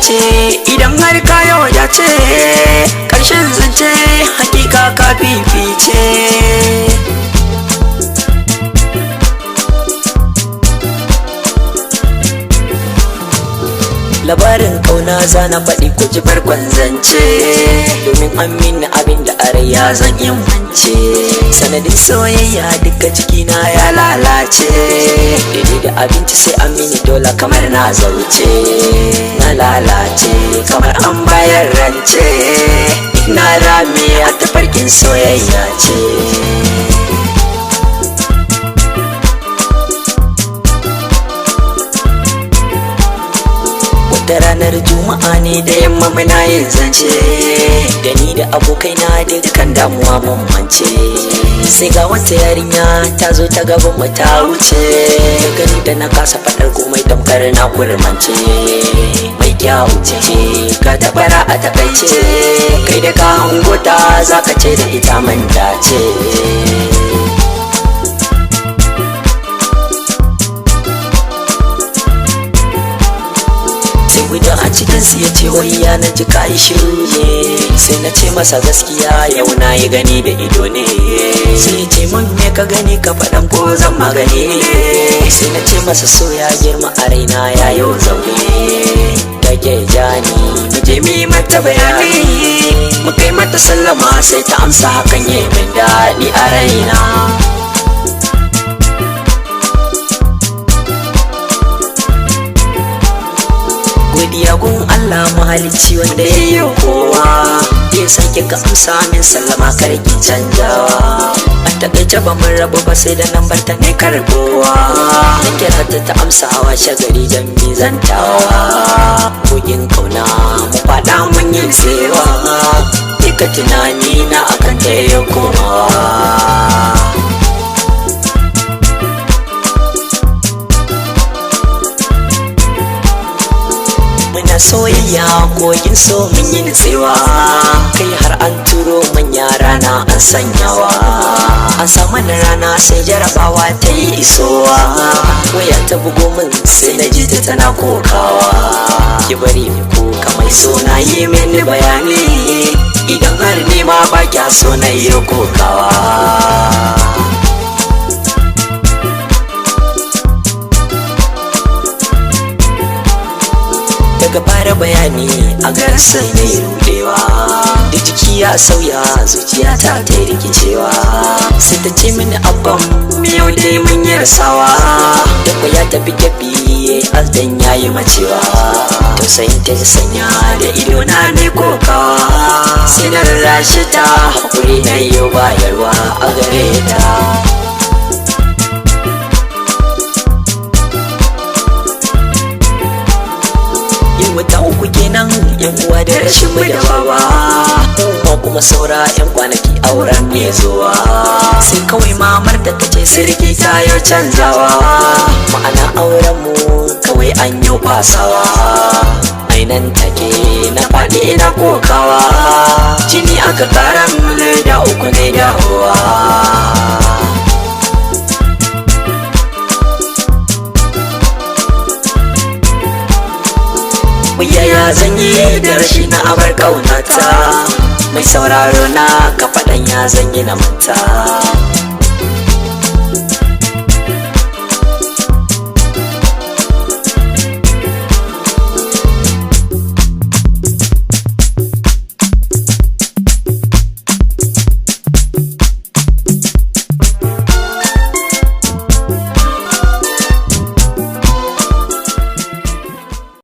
ce idan har kayo ya ce ƙarshen zance hakika ka fifice. Labarin kauna za na faɗi ku ji farkon zance, domin an mini abin da araya zan yi mance. Sanadin soyayya duka jikina ya lalace, daidai da abinci sai an mini dole kamar na zauce. Na lalace kamar an bayar rance, na rame a tafarkin soyayya ce. Da ranar juma'a ne da yamma muna yin zance, da ni da abokaina dukkan damuwa mun mance. Sai ga wata yarinya ta zo ta gaban mu ta wuce, gani da na kasa faɗar komai tamkar na kurmance. Mai kyau ce ka tabara a takaice, kai da ka hango ta zaka ce da ita man dace. Guda a cikinsu ya ce wai ya na ji kayi shiru ne, sai na ce masa gaskiya yau na yi gani da ido ne. Sai ya ce mun me ka gani ka faɗan ko zan magani ne, sai na ce masa so ya girma a raina ya yau zaune. Take jani mu je mi mata bayani, mu kai mata sallama sai ta amsa hakan ya yi min daɗi a raina. Godiya gun Allah mahalicci wanda ya yi kowa, ya sake ka amsa min sallama karki canjawa. A takaice ba mun rabu ba sai da lambar ta ne karbowa, na kira ta amsawa shagari jan zantawa. Kogin kauna mu faɗa mun yin tsewa, duka tunani na akan ta ya komawa. Soyayya kogin so mun yi nutsewa, kai har an turo manya rana an sanyawa. An samu na rana sai jarabawa ta yi isowa, waya ta bugo min sai na ji ta tana kokawa. Ki bari ko kamar so na yi mini bayani, idan har ni ma ba kya so na yi kokawa. Daga fara bayani a garsa ne rudewa, da jiki ya sauya zuciya ta rikicewa. Sai ta ce mini abban miyau dai mun yi rasawa, da ya tafi gabi aldan ya yi macewa. Tausayin ta sanya da ido na ne kokawa, sai na rarrashe ta haƙuri na yau bayarwa a gare ta. Wata uku kenan yan uwa da rashin mu da baba, kuma saura yan kwanaki auren ne zuwa. Sai kawai mamar da ta ce sirki ta yau canzawa, ma'ana auren mu kawai an yi fasawa. Ainan take na faɗi ina kokawa, jini aka karan da uku ne dawowa. Yaya zan yi da rashi na abar ƙaunata, mai sauraro na ka faɗan ya zan yi na manta.